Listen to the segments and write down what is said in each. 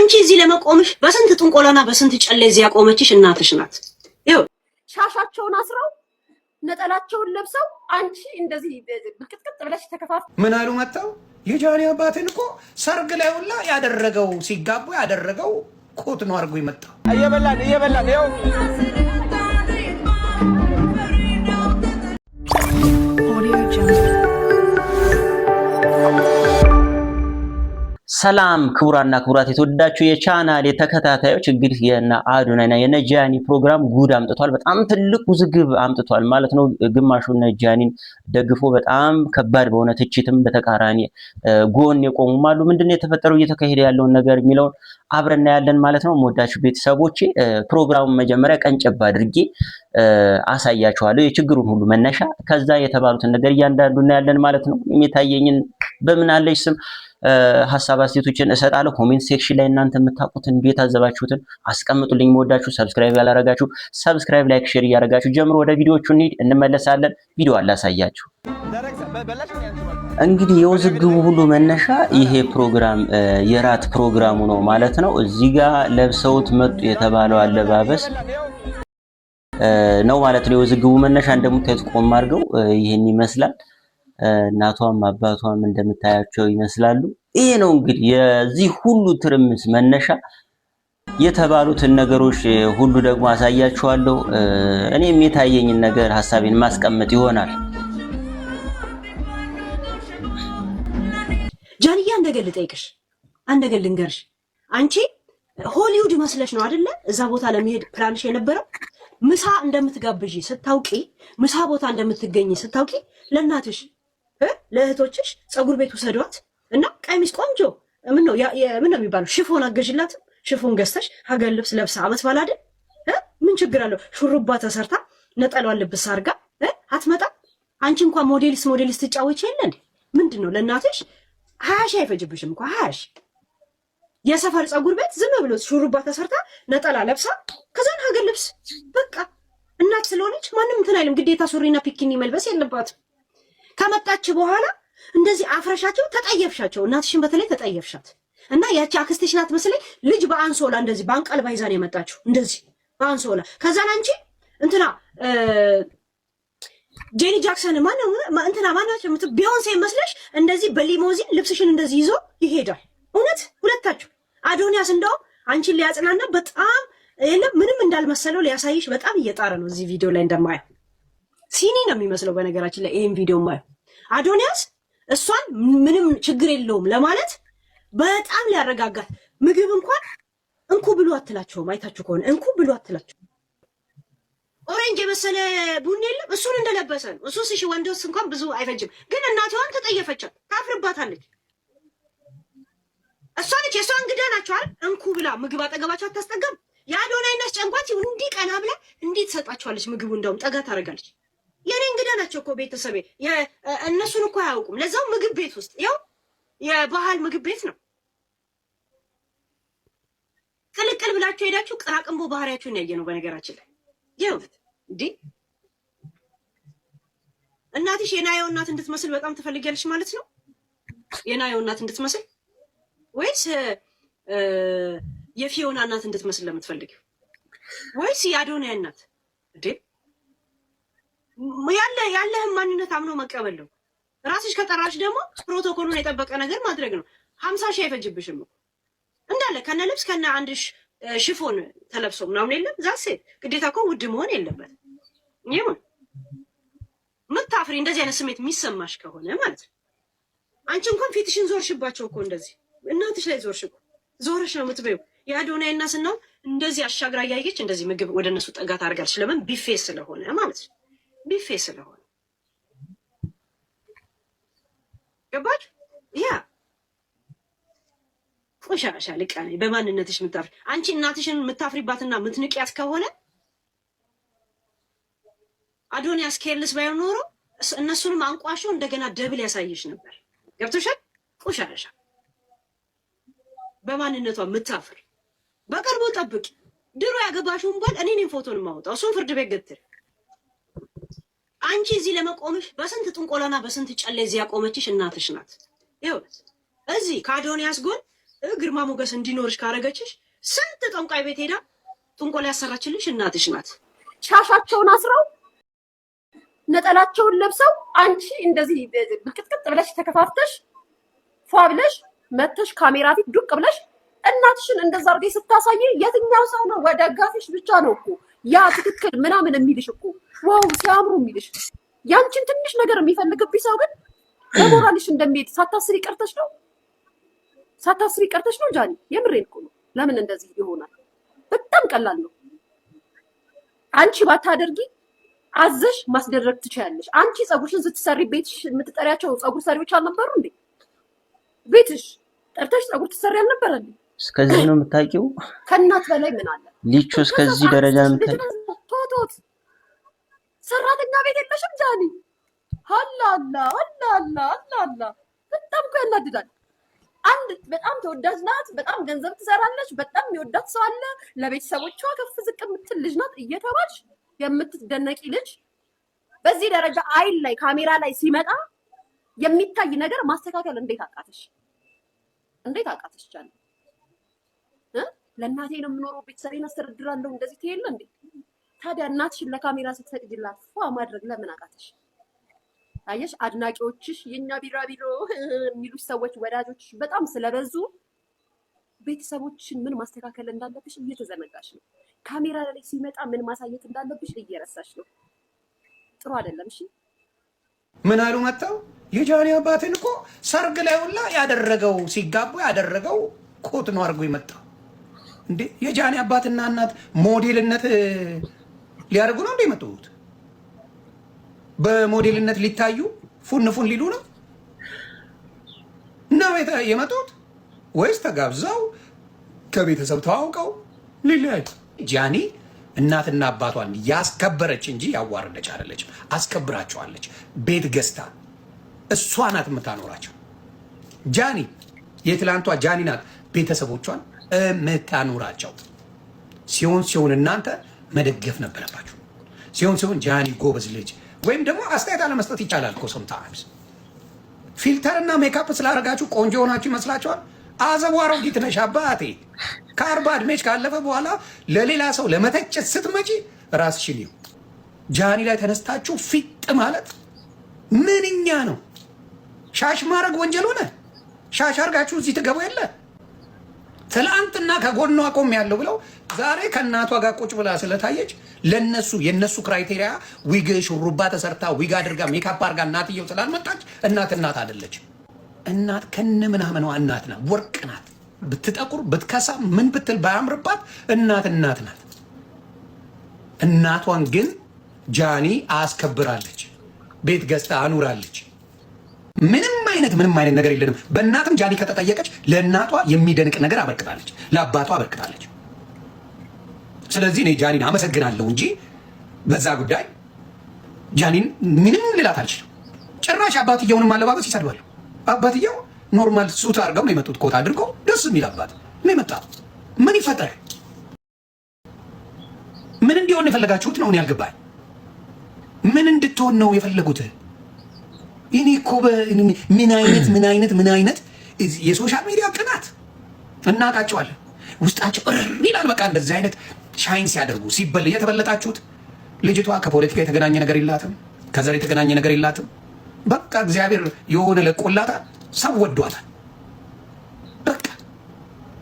አንቺ እዚህ ለመቆምሽ በስንት ጥንቆላና በስንት ጨሌ እዚህ ያቆመችሽ እናትሽ ናት። ይኸው ሻሻቸውን አስረው ነጠላቸውን ለብሰው አንቺ እንደዚህ ብቅጥቅጥ ብለሽ ተከፋፍ ምን አሉ መጣው የጃኒ አባትን እኮ ሰርግ ላይ ሁላ ያደረገው ሲጋቡ ያደረገው ኮት ነው አርጎ ይመጣው እየበላን ይኸው ሰላም ክቡራና ክቡራት የተወዳችሁ የቻናል ተከታታዮች እንግዲህ የና አዶናይና የነጃኒ ፕሮግራም ጉድ አምጥቷል። በጣም ትልቅ ውዝግብ አምጥቷል ማለት ነው። ግማሹ ነጃኒን ደግፎ በጣም ከባድ በሆነ ትችትም በተቃራኒ ጎን የቆሙም አሉ። ምንድነው የተፈጠረው እየተካሄደ ያለውን ነገር የሚለውን አብረና ያለን ማለት ነው። ሞዳችሁ ቤተሰቦቼ ፕሮግራሙን መጀመሪያ ቀንጨብ አድርጌ አሳያችኋለሁ የችግሩን ሁሉ መነሻ ከዛ የተባሉትን ነገር እያንዳንዱና ያለን ማለት ነው። የሚታየኝን በምን አለሽ ስም ሐሳብ አስተያየቶችን እሰጣለሁ። ኮሜንት ሴክሽን ላይ እናንተ የምታውቁትን እንዴት አዘባችሁትን አስቀምጡልኝ። ሞዳችሁ ሰብስክራይብ ያላረጋችሁ ሰብስክራይብ፣ ላይክ፣ ሼር እያረጋችሁ ጀምሮ ወደ ቪዲዮቹ እንመለሳለን። ቪዲዮ አላሳያችሁ። እንግዲህ የውዝግቡ ሁሉ መነሻ ይሄ ፕሮግራም የራት ፕሮግራሙ ነው ማለት ነው። እዚህ ጋር ለብሰውት መጡ የተባለው አለባበስ ነው ማለት ነው። የውዝግቡ መነሻ እንደምታዩት ቆም አድርገው ይሄን ይመስላል። እናቷም አባቷም እንደምታያቸው ይመስላሉ። ይሄ ነው እንግዲህ የዚህ ሁሉ ትርምስ መነሻ የተባሉትን ነገሮች ሁሉ ደግሞ አሳያችኋለሁ። እኔም የታየኝን ነገር ሐሳቤን ማስቀመጥ ይሆናል። ጃንያ እንደገል ልጠይቅሽ፣ አንደገል ልንገርሽ። አንቺ ሆሊውድ መስለሽ ነው አይደለ እዛ ቦታ ለመሄድ ፕላንሽ የነበረው? ምሳ እንደምትጋብዢ ስታውቂ፣ ምሳ ቦታ እንደምትገኝ ስታውቂ ለእናትሽ ለእህቶችሽ ጸጉር ቤት ውሰዷት እና ቀሚስ ቆንጆ ምን ነው የሚባለው ሽፎን አገዥላት። ሽፎን ገዝተሽ ሀገር ልብስ ለብሳ አመት ባል አይደል? ምን ችግር አለው? ሹሩባ ተሰርታ ነጠሏን ልብስ አርጋ አትመጣ? አንቺ እንኳን ሞዴሊስት ትጫወች የለ እንዴ? ምንድነው ለእናትሽ 20 ሺህ አይፈጅብሽም እኮ 20 ሺህ የሰፈር ጸጉር ቤት ዝም ብሎ ሹሩባ ተሰርታ ነጠላ ለብሳ ከዛን ሀገር ልብስ በቃ። እናት ስለሆነች ማንም እንትን አይልም። ግዴታ ሱሪና ፒኪኒ መልበስ የለባትም። ከመጣች በኋላ እንደዚህ አፍረሻቸው ተጠየፍሻቸው። እናትሽን በተለይ ተጠየፍሻት እና ያቺ አክስትሽ ናት መሰለኝ ልጅ በአንሶላ እንደዚህ ባንቀልባ ይዛ ነው የመጣችው እንደዚህ በአንሶላ። ከዛን አንቺ እንትና ጄኒ ጃክሰን ማናቸው ቢዮንሴ መስለሽ እንደዚህ በሊሞዚን ልብስሽን እንደዚህ ይዞ ይሄዳል። እውነት ሁለታችሁ። አዶኒያስ እንደው አንቺን ሊያጽናና በጣም የለም ምንም እንዳልመሰለው ሊያሳይሽ በጣም እየጣረ ነው። እዚህ ቪዲዮ ላይ እንደማየው ሲኒ ነው የሚመስለው። በነገራችን ላይ ይሄን ቪዲዮ ማየው አዶኒያስ እሷን ምንም ችግር የለውም ለማለት በጣም ሊያረጋጋት ምግብ እንኳን እንኩ ብሉ አትላቸውም። አይታችሁ ከሆነ እንኩ ብሉ አትላቸው። ኦሬንጅ የመሰለ ቡኒ የለም እሱን እንደለበሰ ነው። እሱ ሲሽ ወንዶስ እንኳን ብዙ አይፈጅም። ግን እናቷን ተጠየፈቻት፣ ታፍርባታለች። እሷ ነች የሷ እንግዳ ናቸው አይደል? እንኩ ብላ ምግብ አጠገባቸው አታስጠጋም። የአዶናይናስ ጨንቋት እንዲህ ቀና ብላ እንዲህ ትሰጣቸዋለች ምግቡ። እንደውም ጠጋ ታደርጋለች። የኔ እንግዳ ናቸው እኮ ቤተሰቤ። እነሱን እኮ አያውቁም። ለዛው ምግብ ቤት ውስጥ ያው የባህል ምግብ ቤት ነው። ቅልቅል ብላችሁ ሄዳችሁ ቅራቅንቦ ባህሪያችሁን ያየ ነው። በነገራችን ላይ ይኸውት እንዴ እናትሽ የናየው እናት እንድትመስል በጣም ትፈልጊያለሽ ማለት ነው? የናየው እናት እንድትመስል ወይስ የፊዮና እናት እንድትመስል ለምትፈልጊው ወይስ የአዶናይ እናት? እንዴ ያለህን ማንነት አምኖ መቀበል ነው። ራስሽ ከጠራሽ ደግሞ ፕሮቶኮሉን የጠበቀ ነገር ማድረግ ነው። 50 ሺህ አይፈጅብሽም እኮ እንዳለ ከነ ልብስ ከነ አንድ ሽፎን ተለብሶ ምናምን የለም። ዛሴ ግዴታ እኮ ውድ መሆን የለበት። ይሁን ምታፍሪ እንደዚህ አይነት ስሜት የሚሰማሽ ከሆነ ማለት ነው። አንቺ እንኳን ፊትሽን ዞርሽባቸው እኮ እንደዚህ እናትሽ ላይ ዞርሽ እኮ ዞርሽ ነው የምትበይው። የአዶናይ እናት ነው እንደዚህ አሻግራ እያየች እንደዚህ ምግብ ወደ እነሱ ጠጋ ታደርጋለች። ለምን? ቢፌ ስለሆነ ማለት ነው። ቢፌ ስለሆነ ገባች? ያ ቆሻሻ ልቃኔ በማንነትሽ ምታፍሪ አንቺ እናትሽን ምታፍሪባትና ምትንቂያት ከሆነ አዶኒያስ ኬርልስ ባይሆን ኖሮ እነሱንም አንቋሾ እንደገና ደብል ያሳየሽ ነበር። ገብቶሻል? ቆሻሻ በማንነቷ ምታፍሪ በቅርቡ ጠብቂ። ድሮ ያገባሽውን ባል እኔ ነኝ ፎቶን ማውጣው እሱን ፍርድ ቤት ገትር። አንቺ እዚህ ለመቆምሽ በስንት ጥንቆላና በስንት ጨሌ እዚህ ያቆመችሽ እናትሽ ናት። ይኸውልህ እዚህ ከአዶኒያስ ጎን ግርማ ሞገስ እንዲኖርሽ ካረገችሽ ስንት ጠንቋይ ቤት ሄዳ ጥንቆላ ያሰራችልሽ እናትሽ ናት። ሻሻቸውን አስረው ነጠላቸውን ለብሰው አንቺ እንደዚህ ብቅጥቅጥ ብለሽ ተከፋፍተሽ ፏ ብለሽ መተሽ ካሜራ ፊት ዱቅ ብለሽ እናትሽን እንደዛ አድርገሽ ስታሳይ የትኛው ሰው ነው ወደጋፊሽ? ብቻ ነው እኮ ያ ትክክል ምናምን የሚልሽ እኮ ዋው ሲያምሩ የሚልሽ። ያንቺን ትንሽ ነገር የሚፈልግብሽ ሰው ግን ለሞራልሽ እንደሚሄድ ሳታስሪ ቀርተሽ ነው ጃኒ። የምሬን እኮ ነው። ለምን እንደዚህ ይሆናል? በጣም ቀላል ነው። አንቺ ባታደርጊ አዘሽ ማስደረግ ትችያለሽ። አንቺ ጸጉርሽን ስትሰሪ ቤትሽ የምትጠሪያቸው ጸጉር ሰሪዎች አልነበሩ እንዴ? ቤትሽ ጠርተሽ ጸጉር ትሰሪ አልነበረ እንዴ? እስከዚህ ነው የምታውቂው? ከእናት በላይ ምን አለ? ሊቹ እስከዚህ ደረጃ ነው የምታውቂው? ቶቶት ሰራተኛ ቤት የለሽም ጃኒ? አላላ በጣም እኮ ያናድዳል። አንድ በጣም ተወዳጅ ናት፣ በጣም ገንዘብ ትሰራለች፣ በጣም የሚወዳት ሰው አለ፣ ለቤተሰቦቿ ከፍ ዝቅ የምትል ልጅ ናት እየተባልሽ የምትደነቂ ልጅ በዚህ ደረጃ አይን ላይ ካሜራ ላይ ሲመጣ የሚታይ ነገር ማስተካከል እንዴት አቃተሽ? ጃኒ? ለእናቴ ነው የምኖረው፣ ቤተሰቤን አስተዳድራለሁ እንደዚህ ትሄለ እንዴ? ታዲያ እናትሽን ለካሜራ ስትፈቅጂላት ፏ ማድረግ ለምን አቃተሽ? አየሽ፣ አድናቂዎችሽ የኛ ቢራቢሮ የሚሉሽ ሰዎች ወዳጆችሽ በጣም ስለበዙ ቤተሰቦችሽን ምን ማስተካከል እንዳለብሽ እየተዘነጋሽ ነው። ካሜራ ላይ ሲመጣ ምን ማሳየት እንዳለብሽ እየረሳሽ ነው። ጥሩ አይደለም። እሺ ምን አሉ መጣው? የጃኒ አባትን እኮ ሰርግ ላይ ሁላ ያደረገው ሲጋቡ ያደረገው ኮት ነው አድርጎ የመጣው እንዴ? የጃኒ አባትና እናት ሞዴልነት ሊያደርጉ ነው እንዴ የመጡት? በሞዴልነት ሊታዩ ፉን ሊሉ ነው የመጡት? ወይስ ተጋብዘው ከቤተሰብ ተዋውቀው ሊለያዩ? ጃኒ እናትና አባቷን ያስከበረች እንጂ ያዋረደች አይደለችም። አስከብራቸዋለች። ቤት ገዝታ እሷ ናት የምታኖራቸው። ጃኒ የትላንቷ ጃኒ ናት ቤተሰቦቿን የምታኖራቸው። ሲሆን እናንተ መደገፍ ነበረባችሁ። ሲሆን ጃኒ ጎበዝ ልጅ ወይም ደግሞ አስተያየት አለመስጠት ይቻላል እኮ sometimes ፊልተርና ሜካፕ ስላደረጋችሁ ቆንጆ ሆናችሁ ይመስላችኋል? አዘቧ አሮጊት ነሽ አባቴ። ከ40 ዕድሜሽ ካለፈ በኋላ ለሌላ ሰው ለመተቸት ስትመጪ ራስሽን ይሁ ጃኒ ላይ ተነስታችሁ ፊጥ ማለት ምንኛ ነው? ሻሽ ማድረግ ወንጀል ሆነ? ሻሽ አድርጋችሁ እዚህ ትገቡ የለ? ትላንትና ከጎኗ ቆም ያለው ብለው ዛሬ ከእናቷ ጋር ቁጭ ብላ ስለታየች ለነሱ የነሱ ክራይቴሪያ ዊግ ሹሩባ ተሰርታ ዊግ አድርጋ ሜካፕ አድርጋ እናትየው ስላልመጣች እናት አይደለችም። እናት ከነ ምናምኗ እናት ናት፣ ወርቅ ናት። ብትጠቁር ብትከሳ ምን ብትል ባያምርባት እናት ናት። እናቷን ግን ጃኒ አስከብራለች፣ ቤት ገዝታ አኑራለች። ምንም አይነት ነገር የለንም። በእናትም ጃኒ ከተጠየቀች ለእናቷ የሚደንቅ ነገር አበርክታለች፣ ለአባቷ አበርክታለች። ስለዚህ እኔ ጃኒን አመሰግናለሁ እንጂ በዛ ጉዳይ ጃኒን ምንም ልላት አልችልም። ጭራሽ አባትየውንም አለባበስ ይሰድባሉ። አባትየው ኖርማል ሱት አድርገው ነው የመጡት፣ ኮት አድርገው ደስ የሚል አባት ነው የመጣው። ምን ይፈጠራል? ምን እንዲሆን የፈለጋችሁት ነው? እኔ ያልገባኝ ምን እንድትሆን ነው የፈለጉት? እኔ እኮ ምን አይነት የሶሻል ሚዲያ ቅናት እናውቃቸዋለን። ውስጣቸው ይላል። በቃ እንደዚህ አይነት ሻይን ሲያደርጉ የተበለጣችሁት። ልጅቷ ከፖለቲካ የተገናኘ ነገር የላትም፣ ከዘር የተገናኘ ነገር የላትም። በቃ እግዚአብሔር የሆነ ለቆላታል፣ ሰው ወዷታል። በቃ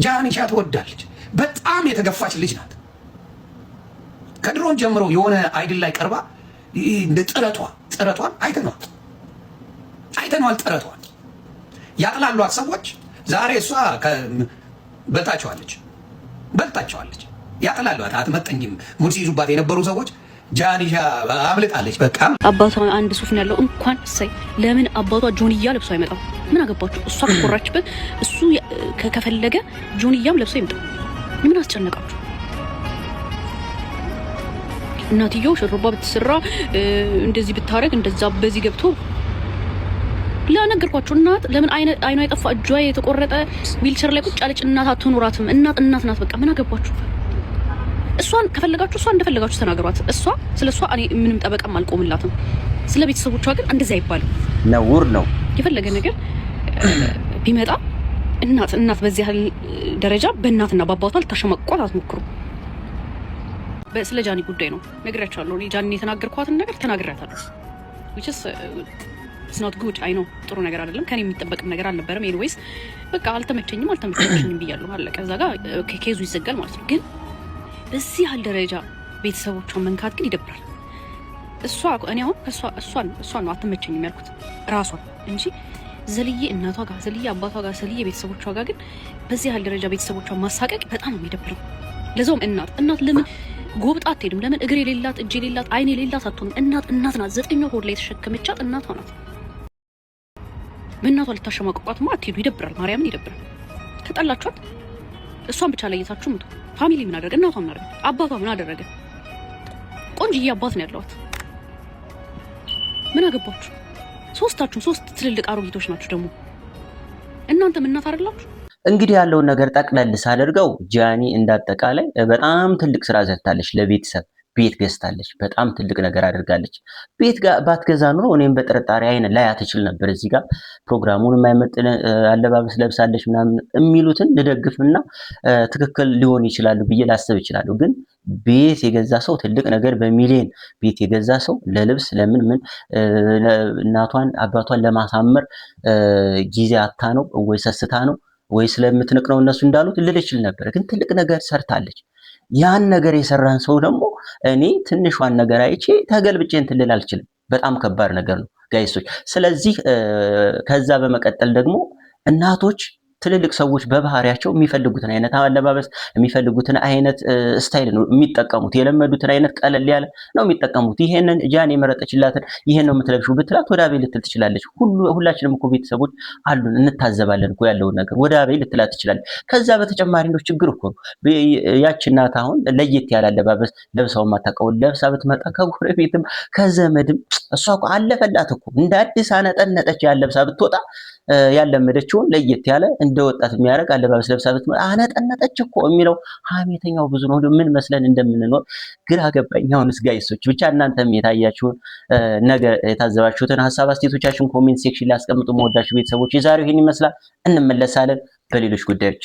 ጃኒሻ ትወዳለች። በጣም የተገፋች ልጅ ናት። ከድሮን ጀምሮ የሆነ አይድል ላይ ቀርባ እንደ ጥረቷን አይተነዋል። ጥረቷን ያጥላሏት ሰዎች ዛሬ እሷ በልታቸዋለች። ያጥላሏት አትመጠኝም ሙድ ሲይዙባት የነበሩ ሰዎች ጃኒሻ አምልጣለች። በቃ አባቷ አንድ ሱፍ ነው ያለው። እንኳን እሰይ ለምን አባቷ ጆንያ ለብሶ አይመጣም? ምን አገባችሁ? እሷ ከቆራችበት እሱ ከፈለገ ጆንያም ለብሶ ይመጣ። ምን አስጨነቃችሁ? እናትየው ሽሩባ ብትሰራ እንደዚህ ብታረግ እንደዛ በዚህ ገብቶ ለነገርኳችሁ። እናት ለምን አይኗ የጠፋ እጇ የተቆረጠ ዊልቸር ላይ ቁጭ ያለች እናት አትኖራትም? እናት ናት። በቃ ምን አገባችሁ? እሷን ከፈለጋችሁ እሷ እንደፈለጋችሁ ተናገሯት። ስለሷ እኔ ምንም ጠበቃም አልቆምላትም። ስለ ቤተሰቦቿ ግን እንደዛ አይባልም፣ ነውር ነው። የፈለገ ነገር ቢመጣ እናት በዚህ ያህል ደረጃ በእናትና በአባቷ ልታሸማቅቋት አትሞክሩ። ስለ ጃኒ ጉዳይ ነው ነግሬያቸዋለሁ። እኔ ጃኒ የተናገርኳትን ነገር ተናግሬያታለሁ። which is it's not good አይ ነው ጥሩ ነገር አይደለም። ከኔ የሚጠበቅም ነገር አልነበረም። ኤኒዌይስ በቃ አልተመቸኝም ብያለሁ። አለቀ። እዛ ጋር ኬዙ ይዘጋል ማለት ነው። ግን በዚህ ያህል ደረጃ ቤተሰቦቿን መንካት ግን ይደብራል። እኔ አሁን እሷን ነው አትመቸኝም ያልኩት ራሷን እንጂ ዘልዬ እናቷ ጋር ዘልዬ አባቷ ጋር ዘልዬ ቤተሰቦቿ ጋር ግን በዚህ ያህል ደረጃ ቤተሰቦቿን ማሳቀቅ በጣም ነው የሚደብረው። ለዛውም እናት ለምን ጎብጣ አትሄድም? ለምን እግር የሌላት እጅ የሌላት አይን የሌላት አትሆንም? እናት ናት። 9 ወር ሆድ ላይ የተሸከመቻት እናቷ ናት። በእናቷ ልታሸማቅቋትማ አትሄዱ። ይደብራል። ማርያምን ይደብራል። ከጠላችኋት እሷን ብቻ ለየታችሁ ምጡ። ፋሚሊ ምን አደረገ? እናቷ ምን አደረገ? አባቷ ምን አደረገ? ቆንጅዬ አባት ነው ያለዋት። ምን አገባችሁ? ሶስታችሁም 3 ትልልቅ አሮጊቶች ናችሁ። ደግሞ እናንተም እናት አይደላችሁ? እንግዲህ ያለውን ነገር ጠቅለል ሳደርገው ጃኒ እንዳጠቃላይ በጣም ትልቅ ስራ ዘርታለች። ለቤተሰብ ቤት ገዝታለች። በጣም ትልቅ ነገር አድርጋለች። ቤት ባትገዛ ኑሮ እኔም በጥርጣሬ አይን ላይ አትችል ነበር። እዚህ ጋር ፕሮግራሙን የማይመጥን አለባበስ ለብሳለች ምናምን የሚሉትን ልደግፍና ትክክል ሊሆን ይችላሉ ብዬ ላስብ ይችላሉ። ግን ቤት የገዛ ሰው ትልቅ ነገር በሚሊዮን ቤት የገዛ ሰው ለልብስ ለምን እናቷን አባቷን ለማሳመር ጊዜ አታ ነው ወይ ሰስታ ነው ወይ ስለምትንቅ ነው እነሱ እንዳሉት ልል ይችል ነበር። ግን ትልቅ ነገር ሰርታለች። ያን ነገር የሰራን ሰው ደግሞ እኔ ትንሿን ነገር አይቼ ተገልብጬ እንትን ልል አልችልም። በጣም ከባድ ነገር ነው ጋይሶች። ስለዚህ ከዛ በመቀጠል ደግሞ እናቶች ትልልቅ ሰዎች በባህሪያቸው የሚፈልጉትን አይነት አለባበስ የሚፈልጉትን አይነት ስታይል ነው የሚጠቀሙት። የለመዱትን አይነት ቀለል ያለ ነው የሚጠቀሙት። ይሄንን ጃኒ የመረጠችላትን ይሄን ነው የምትለብሺው ብትላት ወደ አቤል ልትል ትችላለች። ሁላችንም እኮ ቤተሰቦች አሉን፣ እንታዘባለን እኮ ያለውን ነገር ወደ አቤል ልትላት ትችላለች። ከዛ በተጨማሪ ነው ችግር እኮ ያቺ እናት አሁን ለየት ያለ አለባበስ ለብሳው ማታውቀውን ለብሳ ብትመጣ ከጎረቤትም ከዘመድም እሷ እኮ አለፈላት እኮ እንደ አዲስ አነጠነጠች ያለብሳ ብትወጣ ያለመደችውን ለየት ያለ እንደ ወጣት የሚያደርግ አለባበስ ለብሳ ብትመጣ አነጠነጠች እኮ የሚለው ሀሜተኛው ብዙ ነው። ምን መስለን እንደምንኖር ግራ ገባኝ። አሁንስ ጋይሶች ብቻ እናንተም የታያችሁን ነገር የታዘባችሁትን ሀሳብ አስተያየቶቻችሁን ኮሜንት ሴክሽን ላይ አስቀምጡ። መወዳችሁ ቤተሰቦች የዛሬው ይሄን ይመስላል። እንመለሳለን በሌሎች ጉዳዮች።